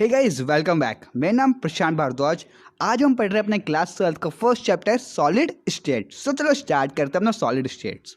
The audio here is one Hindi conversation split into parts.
Hey guys, welcome back. मेरा नाम प्रशांत भारद्वाज। आज हम पढ़ रहे हैं अपने क्लास 12 का फर्स्ट चैप्टर सॉलिड स्टेट। सो चलो स्टार्ट करते हैं अपना सॉलिड स्टेट्स।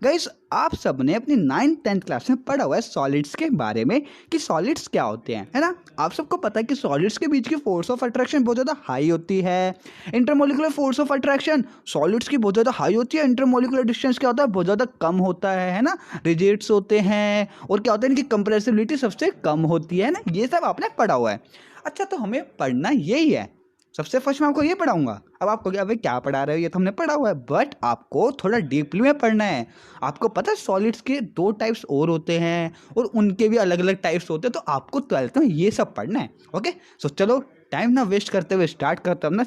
गाइस, आप सब ने अपनी 9th-10th क्लास में पढ़ा हुआ है सॉलिड्स के बारे में कि सॉलिड्स क्या होते हैं, है ना। आप सबको पता है कि सॉलिड्स के बीच की फोर्स ऑफ अट्रैक्शन बहुत ज़्यादा हाई होती है। Intermolecular force of attraction solids की बहुत ज़्यादा हाई होती है। इंटरमोलिकुलर डिस्टेंस क्या होता है, बहुत ज़्यादा कम होता है ना। रिजिड्स होते हैं और क्या होता है, इनकी कंप्रेसिबिलिटी सबसे कम होती है ना। ये सब आपने पढ़ा हुआ है। अच्छा, तो हमें पढ़ना यही है। सबसे फर्स्ट मैं आपको ये पढ़ाऊंगा। अब आपको क्या, अबे क्या पढ़ा रहे हो, ये तो हमने पढ़ा हुआ है, बट आपको थोड़ा डीपली में पढ़ना है। आपको पता है सॉलिड्स के 2 टाइप्स और होते हैं और उनके भी अलग अलग टाइप्स होते हैं, तो आपको 12th में ये सब पढ़ना है। ओके, सो चलो टाइम ना वेस्ट करते हुए स्टार्ट करते हैं अपना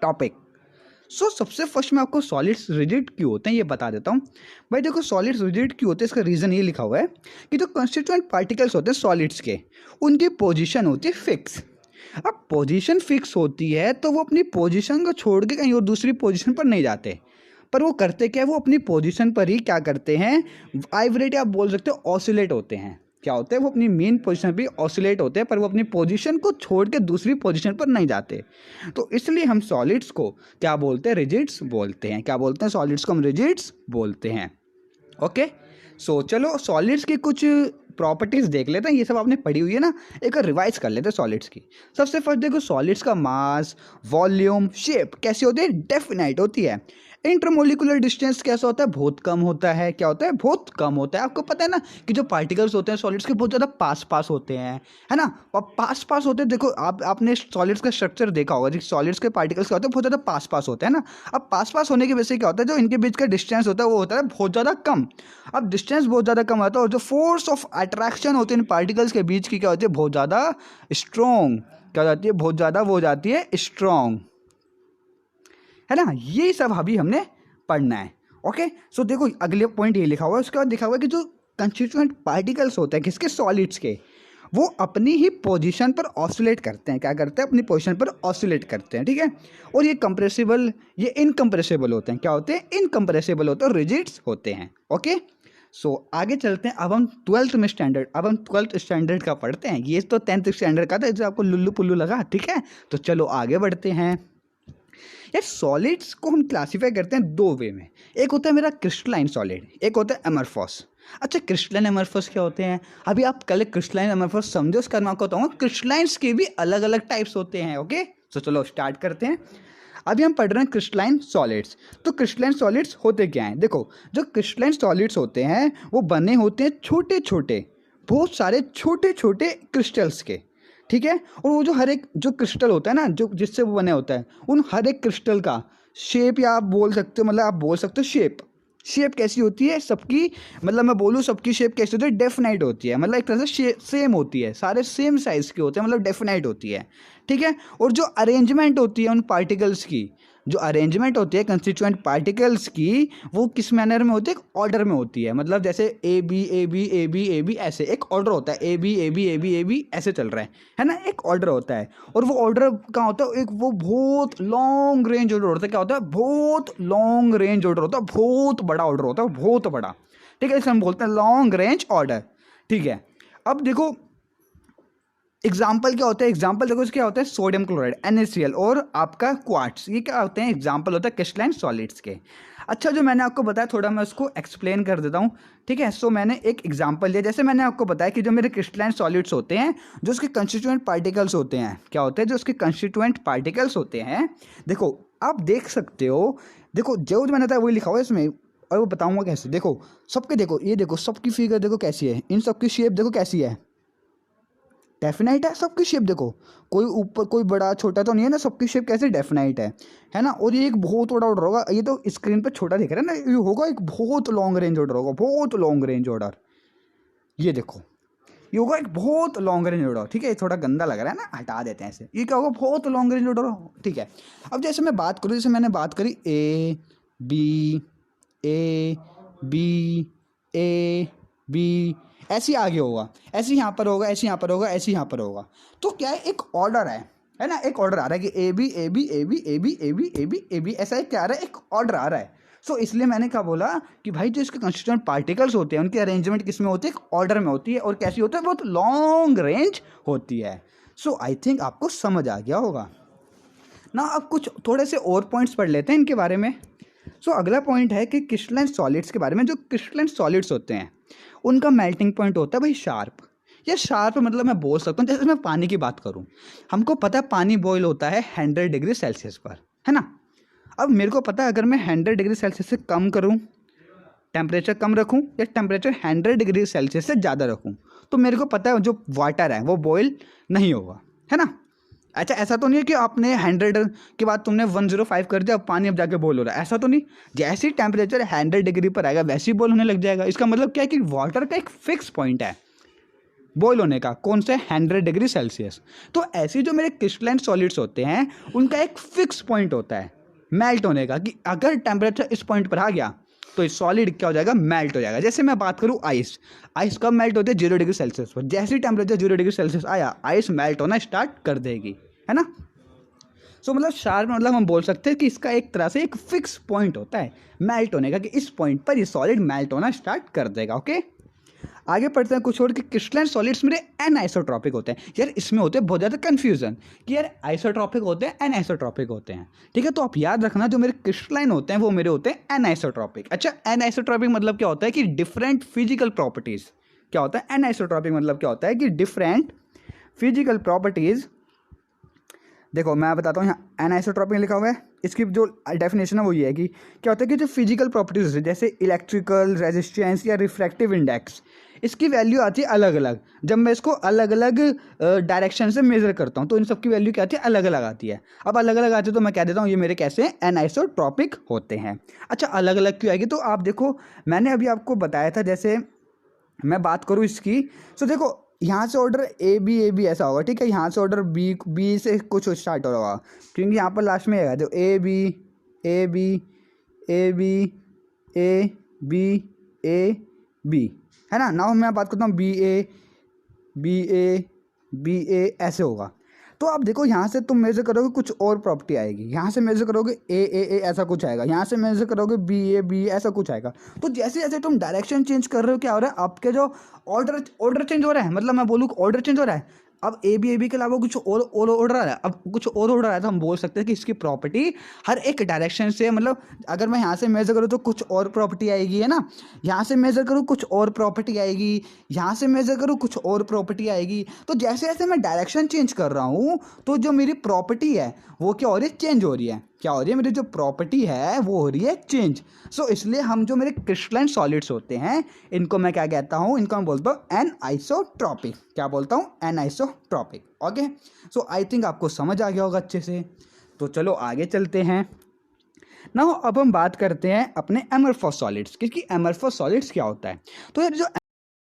टॉपिक। सबसे फर्स्ट मैं आपको सॉलिड्स रिजिड क्यों होते हैं ये बता देता हूँ। भाई देखो, सॉलिड्स रिजिड क्यों होते हैं, इसका रीज़न ये लिखा हुआ है कि जो कंस्टिट्यूएंट पार्टिकल्स होते हैं सॉलिड्स के, उनकी पोजीशन होती है फिक्स। अब पोजीशन फिक्स होती है तो वो अपनी पोजीशन को छोड़ के कहीं और दूसरी पोजीशन पर नहीं जाते, पर वो करते क्या है, वो अपनी पोजीशन पर ही क्या करते हैं, वाइब्रेट आप बोल सकते हो, ऑसिलेट होते हैं। क्या होते हैं, वो अपनी मेन पोजीशन पे ऑसिलेट होते हैं, पर वो अपनी पोजीशन को छोड़ के दूसरी पोजीशन पर नहीं जाते। तो इसलिए हम सॉलिड्स को क्या बोलते हैं, रिजिड्स बोलते हैं। क्या बोलते हैं, सॉलिड्स को हम रिजिड्स बोलते हैं। ओके, सो चलो सॉलिड्स की कुछ प्रॉपर्टीज देख लेते हैं। ये सब आपने पढ़ी हुई है ना, एक रिवाइज कर लेते हैं सॉलिड्स की। सबसे फर्स्ट देखो, सॉलिड्स का मास, वॉल्यूम, शेप कैसी होती है, डेफिनाइट होती है। इंटरमोलिकुलर डिस्टेंस कैसा होता है, बहुत कम होता है। क्या होता है, बहुत कम होता है। आपको पता है ना कि जो पार्टिकल्स होते हैं सॉलिड्स के बहुत ज़्यादा पास पास होते हैं, है ना। और पास पास होते हैं, देखो आपने सॉलिड्स का स्ट्रक्चर देखा होगा, सॉलिड्स के पार्टिकल्स क्या होते हैं, बहुत ज़्यादा पास पास होते हैं ना। अब पास पास होने की वजह से क्या होता है, जो इनके बीच का डिस्टेंस होता है वो होता है बहुत ज़्यादा कम। अब डिस्टेंस बहुत ज़्यादा कम होता है और जो फोर्स ऑफ अट्रैक्शन होती है इन पार्टिकल्स के बीच की क्या होती है, बहुत ज़्यादा स्ट्रॉन्ग। क्या हो जाती है, बहुत ज़्यादा वो हो जाती है स्ट्रॉन्ग, है ना। ये सब अभी हमने पढ़ना है। ओके, सो देखो अगले पॉइंट ये लिखा हुआ है, उसके बाद लिखा हुआ है कि जो कंस्टिट्यूएंट पार्टिकल्स होते हैं किसके, सॉलिड्स के, वो अपनी ही पोजीशन पर ऑसिलेट करते हैं। क्या करते हैं, अपनी पोजीशन पर ऑसिलेट करते हैं, ठीक है। और ये कंप्रेसिबल, ये इनकम्प्रेसिबल होते हैं। क्या होते हैं, इनकम्प्रेसिबल होते हैं, रिजिड्स होते हैं। ओके, सो आगे चलते हैं। अब हम 12th स्टैंडर्ड का पढ़ते हैं। ये तो 10th स्टैंडर्ड का था जो आपको लुल्लू पुल्लू लगा, ठीक है। तो चलो आगे बढ़ते हैं। यार सॉलिड्स को हम क्लासीफाई करते हैं 2 वे में। एक होता है मेरा क्रिस्टलाइन सॉलिड, एक होता है एमरफॉस। अच्छा, क्रिस्टलाइन एमरफॉस क्या होते हैं, अभी आप कल क्रिस्टलाइन एमरफॉस समझो, उसका नाम बताऊंगा। क्रिस्टलाइंस के भी अलग अलग टाइप्स होते हैं। ओके, तो चलो स्टार्ट करते हैं। अभी हम पढ़ रहे हैं क्रिस्टलाइन सॉलिड्स। तो क्रिस्टलाइन सॉलिड्स होते क्या हैं, देखो जो क्रिस्टलाइन सॉलिड्स होते हैं वो बने होते हैं छोटे छोटे, बहुत सारे छोटे छोटे क्रिस्टल्स के, ठीक है। और वो जो हर एक जो क्रिस्टल होता है ना, जो जिससे वो बने होता है, उन हर एक क्रिस्टल का शेप, या आप बोल सकते हो, मतलब आप बोल सकते हो शेप कैसी होती है सबकी, मतलब मैं बोलूँ सबकी शेप कैसी होती है, डेफिनाइट होती है। मतलब एक तरह से सेम होती है, सारे सेम साइज़ के होते हैं, मतलब डेफिनाइट होती है, ठीक है। और जो अरेंजमेंट होती है उन पार्टिकल्स की, जो अरेंजमेंट होती है कंस्टिट्यूएंट पार्टिकल्स की, वो किस मैनर में होती है, एक ऑर्डर में होती है। मतलब जैसे A B A B A B A B, ऐसे एक ऑर्डर होता है, A B A B A B A B ऐसे चल रहा है ना, एक ऑर्डर होता है। और वो ऑर्डर कहाँ होता है, एक वो बहुत लॉन्ग रेंज ऑर्डर होता है। क्या होता है, बहुत लॉन्ग रेंज ऑर्डर होता है, बहुत बड़ा ऑर्डर होता है, बहुत बड़ा, ठीक है। इसे हम बोलते हैं लॉन्ग रेंज ऑर्डर, ठीक है। अब देखो एग्जाम्पल क्या होता है, एग्जाम्पल देखो क्या होता है, सोडियम क्लोराइड NaCl और आपका क्वार्ट्स, ये क्या होते हैं, एग्जाम्पल होता है क्रिस्टलाइन सॉलिड्स के। अच्छा, जो मैंने आपको बताया थोड़ा मैं उसको एक्सप्लेन कर देता हूँ, ठीक है। सो मैंने एक एग्जाम्पल दिया, जैसे मैंने आपको बताया कि जो मेरे क्रिस्टलाइन सॉलिड्स होते हैं, जो उसके कंस्टिट्यूएंट पार्टिकल्स होते हैं, क्या होते हैं, जो उसके कंस्टिट्यूएंट पार्टिकल्स होते हैं, देखो आप देख सकते हो, देखो जो मैंने बताया वही लिखा हुआ है इसमें, और वो बताऊंगा कैसे। देखो सबके, देखो ये देखो सबकी फिगर देखो कैसी है, इन सबकी शेप देखो कैसी है, डेफिनाइट है सबकी शेप। देखो कोई ऊपर कोई बड़ा छोटा तो नहीं है ना, सबकी शेप कैसे डेफिनाइट है ना। और ये एक बहुत बड़ा ऑर्डर होगा, ये तो स्क्रीन पे छोटा दिख रहा है ना, ये होगा एक बहुत लॉन्ग रेंज ऑर्डर होगा, बहुत लॉन्ग रेंज ऑर्डर। ये देखो ये होगा एक बहुत लॉन्ग रेंज ऑर्डर, ठीक है। ये थोड़ा गंदा लग रहा है ना, हटा देते हैं ऐसे। ये क्या होगा, बहुत लॉन्ग रेंज ऑर्डर, ठीक है। अब जैसे मैं बात करूँ, जैसे मैंने बात करी A B A B A B, ऐसे ही आगे होगा, ऐसे यहाँ पर होगा, ऐसे यहाँ पर होगा, ऐसे यहाँ पर होगा। तो क्या है, एक ऑर्डर है ना, एक ऑर्डर आ रहा है कि A B A B A B A B A B A B A B, ऐसा एक क्या आ रहा है, एक ऑर्डर आ रहा है। सो इसलिए मैंने क्या बोला कि भाई जो इसके कंस्टिट्यूएंट पार्टिकल्स होते हैं उनकी अरेंजमेंट किस में होती है, ऑर्डर में होती है, और कैसी होती है, बहुत लॉन्ग रेंज होती है। सो आई थिंक आपको समझ आ गया होगा ना। अब कुछ थोड़े से और पॉइंट्स पढ़ लेते हैं इनके बारे में। सो अगला पॉइंट है कि क्रिस्टलाइन सॉलिड्स के बारे में। जो क्रिस्टलाइन सॉलिड्स होते हैं उनका मेल्टिंग पॉइंट होता है भाई शार्प। ये शार्प मतलब मैं बोल सकता हूँ, जैसे मैं पानी की बात करूँ, हमको पता है पानी बॉयल होता है 100 डिग्री सेल्सियस पर, है ना। अब मेरे को पता है अगर मैं 100 डिग्री सेल्सियस से कम करूँ, टेम्परेचर कम रखूँ, या टेम्परेचर 100 डिग्री सेल्सियस से ज़्यादा रखूँ, तो मेरे को पता है जो वाटर है वो बॉयल नहीं होगा, है ना। अच्छा, ऐसा तो नहीं है कि आपने 100 के बाद तुमने 105 कर दिया, अब पानी अब जाके बॉयल हो रहा है, ऐसा तो नहीं। जैसे ही टेम्परेचर 100 डिग्री पर आएगा वैसे ही बॉयल होने लग जाएगा। इसका मतलब क्या है कि वाटर का एक फिक्स पॉइंट है बॉयल होने का, कौन सा, 100 डिग्री सेल्सियस। तो ऐसे जो मेरे क्रिस्टलाइन सॉलिड्स होते हैं उनका एक फिक्स पॉइंट होता है मेल्ट होने का, कि अगर टेम्परेचर इस पॉइंट पर आ गया तो इस सॉलिड क्या हो जाएगा, मेल्ट हो जाएगा। जैसे मैं बात करूँ आइस, आइस कब मेल्ट होती है, 0 डिग्री सेल्सियस पर। जैसे ही टेम्परेचर 0 डिग्री सेल्सियस आया आइस मेल्ट होना स्टार्ट कर देगी, है ना। सो मतलब शार्प मतलब हम बोल सकते हैं कि इसका एक तरह से एक फिक्स पॉइंट होता है मेल्ट होने का, कि इस पॉइंट पर ये सॉलिड मेल्ट होना स्टार्ट कर देगा। ओके, आगे पढ़ते हैं कुछ और कि क्रिस्टलाइन सॉलिड्स मेरे एनआइसोट्रॉपिक होते हैं। यार इसमें होते हैं बहुत ज़्यादा कन्फ्यूजन कि यार आइसोट्रॉपिक होते हैं एनआइसोट्रॉपिक होते हैं, ठीक है। तो आप याद रखना जो मेरे क्रिस्टलाइन होते हैं वो मेरे होते हैं एनआइसोट्रॉपिक। अच्छा, एनआइसोट्रॉपिक मतलब क्या होता है कि डिफरेंट फिजिकल प्रॉपर्टीज़। क्या होता है एनआइसोट्रॉपिक मतलब क्या होता है कि डिफरेंट फिजिकल प्रॉपर्टीज़। देखो मैं बताता हूँ, यहाँ एनआइसोट्रॉपिक लिखा हुआ है, इसकी जो डेफिनेशन है वो ये है कि क्या होता है कि जो फिजिकल प्रॉपर्टीज है जैसे इलेक्ट्रिकल रेजिस्टेंस या रिफ्रैक्टिव इंडेक्स, इसकी वैल्यू आती है अलग अलग। जब मैं इसको अलग अलग डायरेक्शन से मेजर करता हूँ तो इन सब की वैल्यू क्या आती है, अलग अलग आती है। अब अलग अलग आती है तो मैं कह देता हूँ ये मेरे कैसे एनआइसोट्रॉपिक होते हैं। अच्छा, अलग अलग क्यों आएगी, तो आप देखो मैंने अभी आपको बताया था, जैसे मैं बात करूँ इसकी, तो देखो यहाँ से ऑर्डर ए बी ऐसा होगा, ठीक है। यहाँ से ऑर्डर बी से कुछ स्टार्ट हो रहा होगा, क्योंकि यहाँ पर लास्ट में आएगा जो A B A B A B A B A B, है ना। नाउ मैं बात करता हूँ बी ए ऐसे होगा। तो आप देखो यहाँ से तुम मेजर करोगे कुछ और प्रॉपर्टी आएगी, यहाँ से मेजर करोगे ए ऐसा कुछ आएगा, यहाँ से मेजर करोगे बी ऐसा कुछ आएगा। तो जैसे जैसे तुम डायरेक्शन चेंज कर रहे हो क्या हो रहा है, आपके जो ऑर्डर चेंज हो रहा है, मतलब मैं बोलूँ ऑर्डर चेंज हो रहा है। अब ए बी के अलावा कुछ और ऑर्डर आ रहा है, अब कुछ और ऑर्डर आया तो हम बोल सकते हैं कि इसकी प्रॉपर्टी हर एक डायरेक्शन से, मतलब अगर मैं यहाँ से मेजर करूँ तो कुछ और प्रॉपर्टी आएगी, है ना। यहाँ से मेजर करूँ कुछ और प्रॉपर्टी आएगी, यहाँ से मेजर करूँ कुछ और प्रॉपर्टी आएगी। तो जैसे जैसे मैं डायरेक्शन चेंज कर रहा हूँ तो जो मेरी प्रॉपर्टी है वो क्या हो रही है, चेंज हो रही है। क्या हो रही है, मेरी जो प्रॉपर्टी है वो हो रही है चेंज। सो इसलिए हम जो मेरे क्रिस्टलाइन सॉलिड्स होते हैं इनको मैं क्या कहता हूँ, इनको मैं बोलता हूँ एनआइसोट्रॉपिक। क्या बोलता हूँ, एनआइसोट्रॉपिक। ओके, सो आई थिंक आपको समझ आ गया होगा अच्छे से। तो चलो आगे चलते हैं ना। अब हम बात करते हैं अपने एमरफॉस सॉलिड्स, क्योंकि एमरफॉस सॉलिड्स क्या होता है। तो यार जो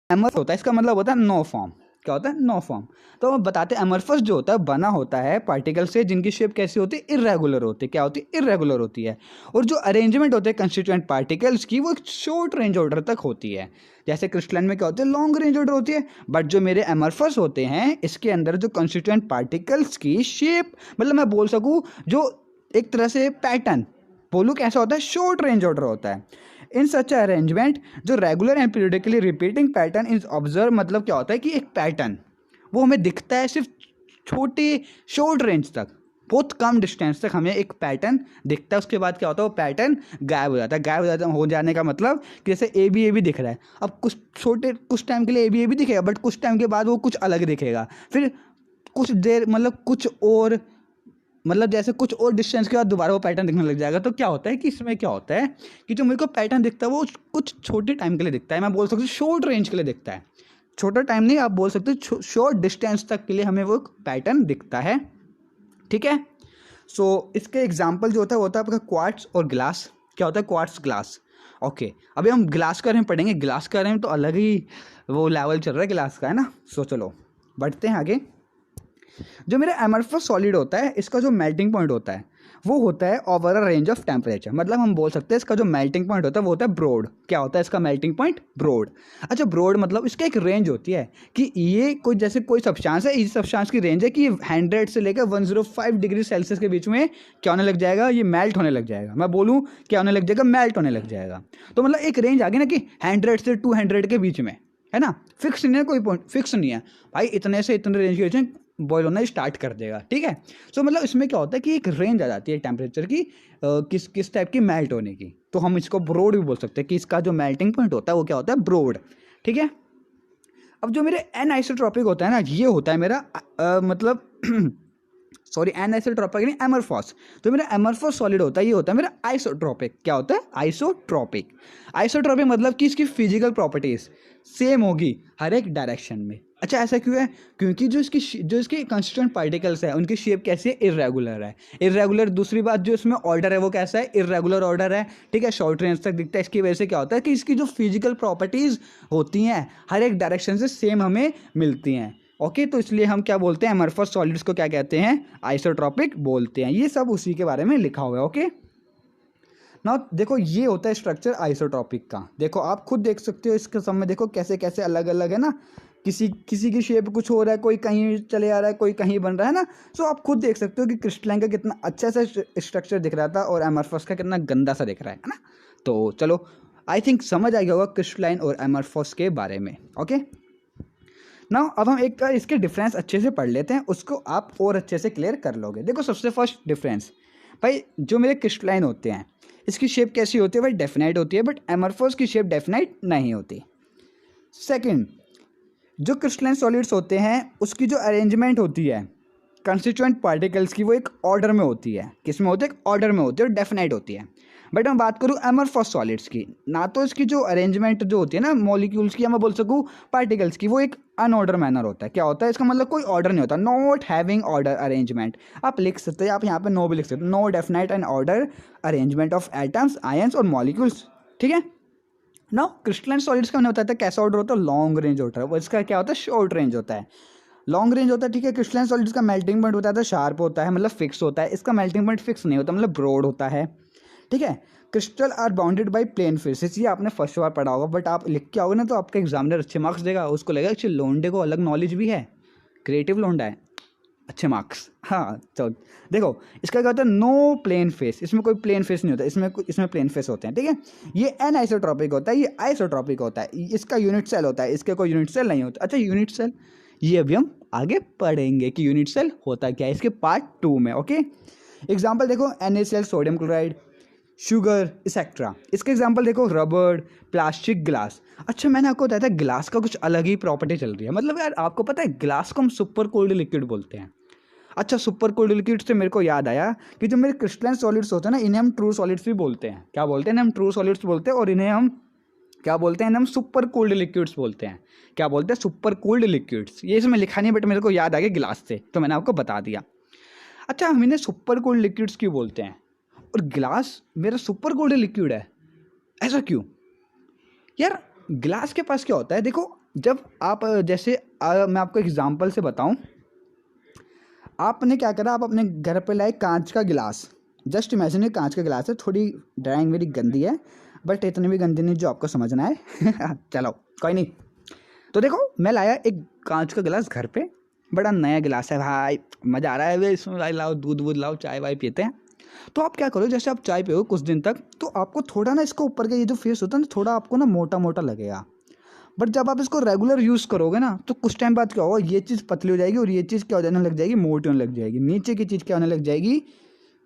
एमरफस होता है इसका मतलब होता है नो फॉर्म। क्या होता है, नो फॉर्म। तो हम बताते हैं एमरफस जो होता है बना होता है पार्टिकल से जिनकी शेप कैसी होती है, इरेगुलर होती है। क्या होती है, इरेगुलर होती है। और जो अरेंजमेंट होते हैं कंस्टिट्यूएंट पार्टिकल्स की वो एक शॉर्ट रेंज ऑर्डर तक होती है। जैसे क्रिस्टलाइन में क्या होती है, लॉन्ग रेंज ऑर्डर होती है। बट जो मेरे एमरफस होते हैं इसके अंदर जो कंस्टिट्यूएंट पार्टिकल्स की शेप, मतलब मैं बोल सकूँ जो एक तरह से पैटर्न बोलूँ कैसा होता है, शॉर्ट रेंज ऑर्डर होता है। इन सच अरेंजमेंट जो regular and periodically repeating pattern is observe, मतलब क्या होता है कि एक पैटर्न वो हमें दिखता है सिर्फ छोटी शॉर्ट रेंज तक, बहुत कम डिस्टेंस तक हमें एक पैटर्न दिखता है। उसके बाद क्या होता है, वो पैटर्न गायब हो जाता है। गायब हो जाने का मतलब कि जैसे ए बी दिख रहा है, अब कुछ टाइम के लिए ए बी दिखेगा, बट कुछ टाइम के बाद वो कुछ अलग दिखेगा। फिर कुछ देर मतलब कुछ और, मतलब जैसे कुछ और डिस्टेंस के बाद दोबारा वो पैटर्न दिखने लग जाएगा। तो क्या होता है कि इसमें क्या होता है कि जो मेरे को पैटर्न दिखता है वो कुछ छोटे टाइम के लिए दिखता है। मैं बोल सकता हूँ शॉर्ट रेंज के लिए दिखता है, छोटा टाइम नहीं, आप बोल सकते हो शॉर्ट डिस्टेंस तक के लिए हमें वो पैटर्न दिखता है, ठीक है। सो इसके एग्जाम्पल जो होता है आपका क्वार्ट्स और ग्लास। क्या होता है, क्वार्ट्स ग्लास। ओके, अभी हम ग्लास के बारे में पढ़ेंगे। ग्लास के बारे में तो अलग ही वो लेवल चल रहा है ग्लास का, है ना। सो चलो बढ़ते हैं आगे। जो मेरा एमरफस सॉलिड होता है इसका जो मेल्टिंग पॉइंट होता है वो होता है over a range of temperature. मतलब हम बोल सकते हैं इसका जो मेल्टिंग पॉइंट होता है वो होता है ब्रोड। क्या होता है इसका मेल्टिंग पॉइंट? ब्रोड। अच्छा, ब्रोड मतलब इसका एक रेंज होती है कि ये कोई जैसे कोई सब्सटेंस है, इस सब्सटेंस की रेंज है कि 100 से लेकर 105 डिग्री सेल्सियस के बीच में क्या होने लग जाएगा, ये मेल्ट होने लग जाएगा। मैं बोलूँ क्या होने लग जाएगा? मेल्ट होने लग जाएगा। तो मतलब एक रेंज आ गई ना कि 100 से 200 के बीच में, है ना। फिक्स नहीं है, कोई पॉइंट फिक्स नहीं है भाई, इतने से इतने रेंज के बीच में बॉयल होना स्टार्ट कर देगा, ठीक है। सो मतलब इसमें क्या होता है कि एक रेंज आ जाती है टेम्परेचर की किस किस टाइप की मेल्ट होने की। तो हम इसको ब्रोड भी बोल सकते हैं कि इसका जो मेल्टिंग पॉइंट होता है वो क्या होता है? ब्रोड, ठीक है। अब जो मेरे एन आइसोट्रॉपिक होता है ना, ये होता है मेरा मतलब सॉरी, एन आइसोट्रॉपिक नहीं, एमरफॉस। तो मेरा एमरफॉस सॉलिड होता है, ये होता है मेरा आइसोट्रॉपिक। क्या होता है? आइसोट्रॉपिक। आइसोट्रॉपिक मतलब कि इसकी फिजिकल प्रॉपर्टीज सेम होगी हर एक डायरेक्शन में। अच्छा, ऐसा क्यों है? क्योंकि जो इसके कंस्टिट्यूएंट पार्टिकल्स है उनकी शेप कैसी है? इर्रेगुलर है। इर्रेगुलर, दूसरी बात जो इसमें ऑर्डर है वो कैसा है? इर्रेगुलर ऑर्डर है, ठीक है। शॉर्ट रेंज तक दिखता है। इसकी वजह से क्या होता है कि इसकी जो फिजिकल प्रॉपर्टीज होती हैं हर एक डायरेक्शन से सेम हमें मिलती हैं। ओके, तो इसलिए हम क्या बोलते हैं? एमरफॉस सॉलिड्स को क्या कहते हैं? आइसोट्रॉपिक बोलते हैं। ये सब उसी के बारे में लिखा हुआ है। ओके, ना देखो ये होता है स्ट्रक्चर आइसोट्रॉपिक का। देखो आप खुद देख सकते हो इसके सब में, देखो कैसे कैसे अलग अलग है ना। किसी किसी की शेप कुछ हो रहा है, कोई कहीं चले आ रहा है, कोई कहीं बन रहा है ना। सो आप खुद देख सकते हो कि क्रिस्टलाइन का कितना अच्छा सा स्ट्रक्चर दिख रहा था और एमरफॉस का कितना गंदा सा दिख रहा है ना। तो चलो, आई थिंक समझ आ गया होगा क्रिस्टलाइन और एमरफॉस के बारे में। ओके ना, अब हम एक इसके डिफरेंस अच्छे से पढ़ लेते हैं, उसको आप और अच्छे से क्लियर कर लोगे। देखो सबसे फर्स्ट डिफरेंस भाई, जो मेरे क्रिस्टलाइन होते हैं इसकी शेप कैसी होती है भाई? डेफिनाइट होती है, बट एमरफॉस की शेप डेफिनाइट नहीं होती। सेकंड, जो क्रिस्टलाइन सॉलिड्स होते हैं उसकी जो अरेंजमेंट होती है कंस्टिट्यूएंट पार्टिकल्स की, वो एक ऑर्डर में होती है। किस में होती है? ऑर्डर में होती है और डेफिनाइट होती है। बट मैं बात करूँ एमरफॉस सॉलिड्स की, ना तो इसकी जो अरेंजमेंट जो होती है ना मॉलिक्यूल्स की, या मैं बोल सकूँ पार्टिकल्स की, वो एक अनऑर्डर मैनर होता है। क्या होता है इसका मतलब? कोई ऑर्डर नहीं होता, नॉट हैविंग ऑर्डर अरेंजमेंट। आप लिख सकते हैं, आप यहाँ पे नो भी लिख सकते हो, no definite and order arrangement of atoms, ions और मॉलिक्यूल्स, ठीक है ना। क्रिस्टलाइन सॉलिड्स का मैंने बताया था कैसा ऑर्डर होता है? लॉन्ग रेंज होता है। वो इसका क्या होता है? शॉर्ट रेंज होता है। लॉन्ग रेंज होता है, ठीक है। क्रिस्टलाइन सॉलिड्स का मेल्टिंग पॉइंट होता है तो शार्प होता है, मतलब फिक्स होता है। इसका मेल्टिंग पॉइंट फिक्स नहीं होता, मतलब ब्रॉड होता है, ठीक है। Crystal are bounded by plane faces, ये आपने फर्स्ट बार पढ़ा होगा, बट आप लिख के आओगे ना तो आपका एग्जामिनर अच्छे मार्क्स देगा। उसको लगेगा कि लोंडे को अलग नॉलेज भी है, क्रिएटिव लोंडा है, अच्छे मार्क्स। हाँ, तो देखो इसका क्या होता है? नो प्लेन फेस, इसमें कोई प्लेन फेस नहीं होता, इसमें प्लेन फेस होते हैं, ठीक है। ये एन आइसोट्रॉपिक होता है, ये आइसोट्रॉपिक होता है। इसका यूनिट सेल होता है, इसके कोई यूनिट सेल नहीं होता। अच्छा, यूनिट सेल ये अभी हम आगे पढ़ेंगे कि यूनिट सेल होता क्या है, इसके पार्ट 2 में। ओके, एग्जाम्पल देखो NaCl, sodium chloride, sugar etcetera. इसके एग्जाम्पल देखो रबड़, प्लास्टिक, ग्लास। अच्छा, मैंने आपको बताया था ग्लास का कुछ अलग ही प्रॉपर्टी चल रही है। मतलब यार आपको पता है ग्लास को हम सुपर कोल्ड लिक्विड बोलते हैं। अच्छा, सुपर कोल्ड लिक्विड से मेरे को याद आया कि जो मेरे क्रिस्टलाइन सॉलिड्स होते हैं ना, इन्हें हम ट्रू सॉलिड्स भी बोलते हैं। क्या बोलते हैं? इन्हें हम ट्रू सॉलिड्स बोलते हैं, और इन्हें हम क्या बोलते हैं? इन्हें हम सुपर कोल्ड लिक्विड्स बोलते हैं। क्या बोलते हैं? Super cold liquids. ये इसमें लिखा नहीं, बट मेरे को याद आ गया ग्लास से, तो मैंने आपको बता दिया। अच्छा, हम इन्हें सुपर कोल्ड लिक्विड्स क्यों बोलते हैं? और ग्लास मेरा सुपर कोल्ड लिक्विड है, ऐसा क्यों? यार ग्लास के पास क्या होता है? देखो, जब आप जैसे मैं आपको एग्जांपल से बताऊं, आपने क्या करा, आप अपने घर पे लाए कांच का गिलास। जस्ट इमेजिन, कांच का गिलास है, थोड़ी ड्राइंग मेरी गंदी है, बट इतनी भी गंदी नहीं जो आपको समझना है। चलो कोई नहीं। तो देखो मैं लाया एक कांच का गिलास घर पे, बड़ा नया गिलास है भाई, मज़ा आ रहा है वे इसमें, भाई लाओ दूध वूध लाओ, चाय वाय पीते हैं। तो आप क्या करो, जैसे आप चाय पियो कुछ दिन तक, तो आपको थोड़ा ना इसको ऊपर का ये जो फेस होता है ना, थोड़ा आपको ना मोटा मोटा लगेगा। बट जब आप इसको रेगुलर यूज़ करोगे ना, तो कुछ टाइम बाद क्या होगा, ये चीज़ पतली हो जाएगी और ये चीज़ क्या हो जाने लग जाएगी, मोटी होने लग जाएगी। नीचे की चीज़ क्या होने लग जाएगी,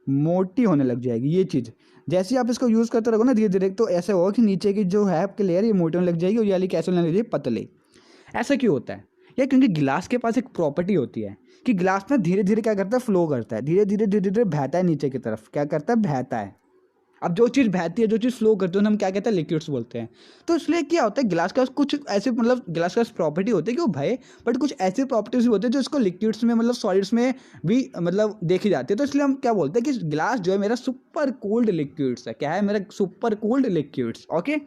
मोटी होने लग जाएगी। ये चीज़ जैसे ही आप इसको यूज़ करते रहोगे ना धीरे धीरे, तो ऐसे होगा कि नीचे की जो है आपकी लेयर ये मोटी होने लग जाएगी और ये वाली कैसे होने लग जाएगी, पतली। ऐसा क्यों होता है? या क्योंकि गिलास के पास एक प्रॉपर्टी होती है कि गिलास ना धीरे धीरे क्या करता है, फ्लो करता है, धीरे धीरे धीरे धीरे बहता है नीचे की तरफ। क्या करता है? बहता है। अब जो चीज़ बहती है, जो चीज़ फ्लो करती है, हम क्या कहते हैं, लिक्विड्स बोलते हैं। तो इसलिए क्या होता है, गिलास का कुछ ऐसे, मतलब गिलास का प्रॉपर्टी होती है कि वो भय, बट कुछ ऐसी प्रॉपर्टीज भी होती है जो इसको लिक्विड्स में, मतलब सॉलिड्स में भी मतलब देखी जाती है। तो इसलिए हम क्या बोलते हैं कि गिलास जो है मेरा सुपर कूल्ड लिक्विड्स है। क्या है? मेरा सुपर कूल्ड लिक्विड्स। ओके,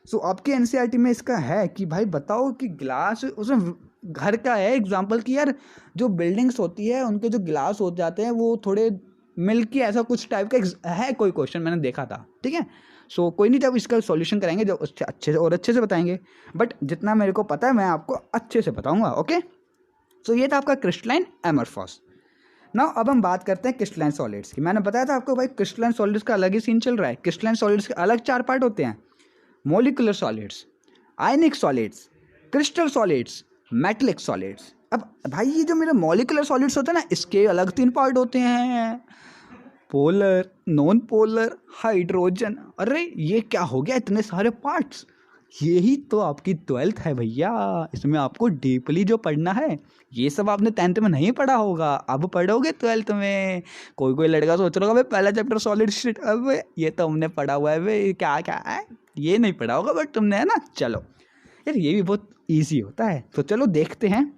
सो आपके एनसीईआरटी में इसका है कि भाई बताओ कि ग्लास उसमें घर का है एग्जाम्पल, कि यार जो बिल्डिंग्स होती है उनके जो ग्लास हो जाते हैं वो थोड़े मिल्की ऐसा कुछ टाइप का है कोई क्वेश्चन मैंने देखा था, ठीक है। सो कोई नहीं, जब इसका सॉल्यूशन करेंगे जब अच्छे से और अच्छे से बताएंगे, बट जितना मेरे को पता है मैं आपको अच्छे से बताऊंगा, ओके। सो ये था आपका क्रिस्टलाइन एमरफॉस। नाउ अब हम बात करते हैं क्रिस्टलाइन सॉलिड्स की। मैंने बताया था आपको भाई क्रिस्टलाइन सॉलिड्स का अलग ही सीन चल रहा है। क्रिस्टलाइन सॉलिड्स के अलग 4 पार्ट होते हैं, मोलिकुलर सॉलिड्स, आयनिक solids, crystal solids, metallic solids. अब भाई ये जो मेरे मॉलिकुलर सॉलिड्स होते हैं ना, इसके अलग 3 पार्ट होते हैं, पोलर, नॉन पोलर, हाइड्रोजन। अरे ये क्या हो गया, इतने सारे पार्ट्स। यही तो आपकी 12th है भैया, इसमें आपको डीपली जो पढ़ना है ये सब आपने 10th में नहीं पढ़ा होगा, अब पढ़ोगे 12th में। कोई लड़का सोच रहा होगा भाई पहला चैप्टर सॉलिड स्टेट, अब ये तो हमने पढ़ा हुआ है भाई, क्या क्या है ये नहीं पढ़ा होगा बट तुमने, है ना। चलो यार ये भी बहुत ईजी होता है, तो चलो देखते हैं।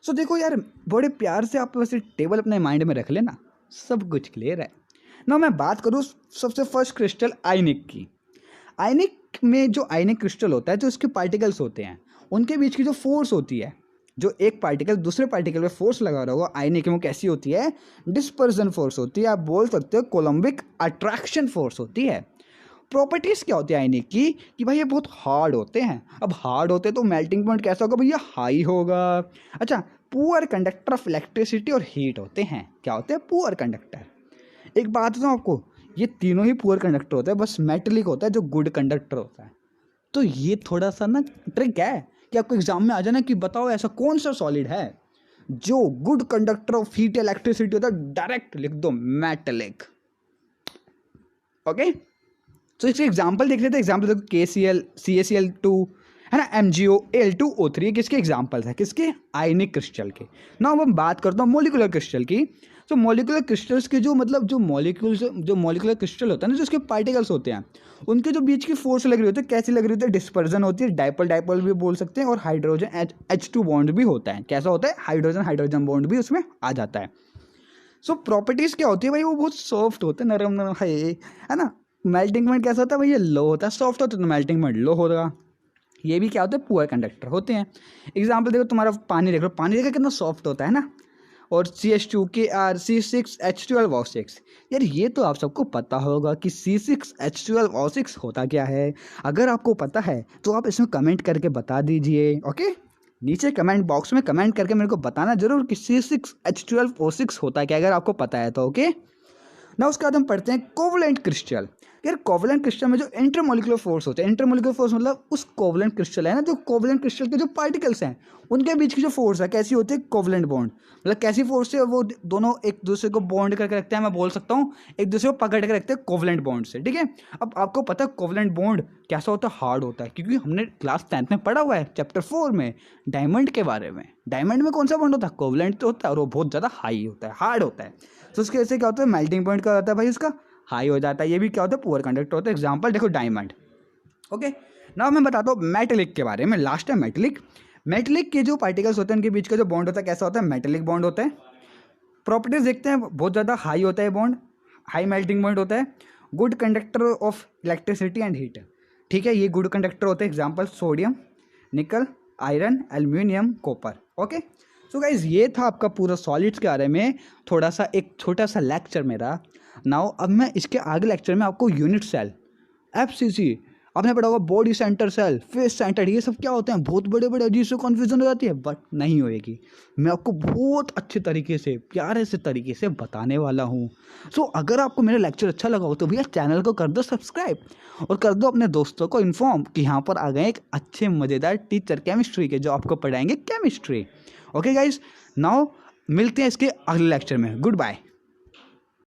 सो देखो यार, बड़े प्यार से आप वैसे टेबल अपने माइंड में रख लेना, सब कुछ क्लियर है ना। मैं बात करूँ सबसे फर्स्ट क्रिस्टल आयनिक की। आयनिक में जो आयनिक क्रिस्टल होता है, जो उसके पार्टिकल्स होते हैं उनके बीच की जो फोर्स होती है, जो एक पार्टिकल दूसरे पार्टिकल पे फोर्स लगा रहा होगा आयनिक में, कैसी होती है, डिस्पर्जन फोर्स होती है। आप बोल सकते हो कोलम्बिक अट्रैक्शन फोर्स होती है। प्रॉपर्टीज़ क्या होती है आयनिक की कि भाई ये बहुत हार्ड होते हैं। अब हार्ड होते हैं तो मेल्टिंग पॉइंट कैसा होगा भैया, हाई होगा। अच्छा, पुअर कंडक्टर ऑफ इलेक्ट्रिसिटी और हीट होते हैं। क्या होते हैं, पुअर कंडक्टर। एक बात बताऊँ आपको, ये तीनों ही पुअर कंडक्टर होते हैं, बस मेटलिक होता है जो गुड कंडक्टर होता है। तो ये थोड़ा सा ना ट्रिक है कि आपको एग्जाम में आ जाना कि बताओ ऐसा कौन सा सॉलिड है जो good conductor of heat electricity होता है, डायरेक्ट लिख दो मेटलिक, ओके। तो इसके एग्जाम्पल देख लेते हैं। एग्जाम्पल देखो, KCl, CaCl2 है ना, MgO, Al2O3, किसके एग्जाम्पल्स हैं, किसके, आयनिक क्रिस्टल के। ना अब हम बात करता हूँ मोलिकुलर क्रिस्टल की। तो मोलिकुलर क्रिस्टल्स के जो मतलब जो मोलिकुलर क्रिस्टल होता है ना, जो उसके पार्टिकल्स होते हैं उनके जो बीच की फोर्स लग रही होती है, कैसी लग रही होती है, डिस्पर्जन होती है, डाइपोल भी बोल सकते हैं, और हाइड्रोजन H2 बॉन्ड भी होता है। कैसा होता है, हाइड्रोजन बॉन्ड भी उसमें आ जाता है। सो प्रॉपर्टीज़ क्या होती है भाई, वो बहुत सॉफ्ट होते हैं, नरम नरम है ना। मेल्टिंग पॉइंट कैसा होता है भैया, लो होता है। सॉफ्ट होता है तो मेल्टिंग पॉइंट लो होगा। ये भी क्या होता है, पुअर कंडक्टर होते हैं। एग्जाम्पल देखो, तुम्हारा पानी देख लो, पानी देखो कितना सॉफ्ट होता है ना। और CH2 C6H12O6, यार ये तो आप सबको पता होगा कि C6H12O6 होता क्या है। अगर आपको पता है तो आप इसमें कमेंट करके बता दीजिए, ओके। नीचे कमेंट बॉक्स में कमेंट करके मेरे को बताना जरूर कि C6H12O6 होता है क्या, अगर आपको पता है तो, ओके ना। उसके बाद हम पढ़ते हैं कोवलेंट क्रिस्टल। यार कोवलेंट क्रिस्टल में जो इंटरमोलिकुलर फोर्स होते हैं, इंटरमोलिकुलर फोर्स मतलब उस कोवलेंट क्रिस्टल है ना, जो कोवलेंट क्रिस्टल के जो पार्टिकल्स हैं उनके बीच की जो फोर्स है, कैसी होती है, कोवलेंट बॉन्ड। मतलब कैसी फोर्स है, वो दोनों एक दूसरे को बॉन्ड करके रखते हैं, मैं बोल सकता हूँ एक दूसरे को पकड़ के रखते हैं कोवलेंट बॉन्ड से, ठीक है। अब आपको पता है कोवलेंट बॉन्ड कैसा होता है, हार्ड होता है, क्योंकि हमने क्लास 10th में पढ़ा हुआ है चैप्टर 4 में डायमंड के बारे में। डायमंड में कौन सा बॉन्ड होता है, कोवलेंट तो होता है, और वो बहुत ज़्यादा हाई होता है, हार्ड होता है। तो उसके ऐसे क्या होता है, मेल्टिंग पॉइंट क्या होता है भाई उसका, हाई हो जाता है। ये भी क्या होता है, पुअर कंडक्टर होता है। एग्जांपल देखो डायमंड, ओके। नाउ मैं बताता हूँ मेटलिक के बारे में। लास्ट है मेटलिक। मेटलिक के जो पार्टिकल्स होते हैं उनके बीच का जो बॉन्ड होता है कैसा होता है, मेटलिक बॉन्ड होता है। प्रॉपर्टीज देखते हैं, बहुत ज़्यादा हाई होता है बॉन्ड, हाई मेल्टिंग पॉइंट होता है, good conductor of electricity and heat, ठीक है। ये गुड कंडक्टर होते हैं। एग्जाम्पल सोडियम, निकल, iron, aluminium, copper, okay. So guys ये था आपका पूरा सॉलिड्स के बारे में थोड़ा सा एक छोटा सा लेक्चर मेरा। नाउ अब मैं इसके आगे लेक्चर में आपको यूनिट सेल, FCC, आपने पढ़ा होगा body centre cell, face centre, ये सब क्या होते हैं, बहुत बड़े बड़े, अजीब से कन्फ्यूजन हो जाती है, बट नहीं होएगी। मैं आपको बहुत अच्छे तरीके से, प्यारे से तरीके से बताने वाला हूँ। सो अगर आपको मेरा लेक्चर अच्छा लगा हो तो भैया चैनल को कर दो सब्सक्राइब, और कर दो अपने दोस्तों को इन्फॉर्म कि यहाँ पर आ गए एक अच्छे मज़ेदार टीचर केमिस्ट्री के, जो आपको पढ़ाएंगे केमिस्ट्री। ओके गाइज, नाउ मिलते हैं इसके अगले लेक्चर में। Good bye.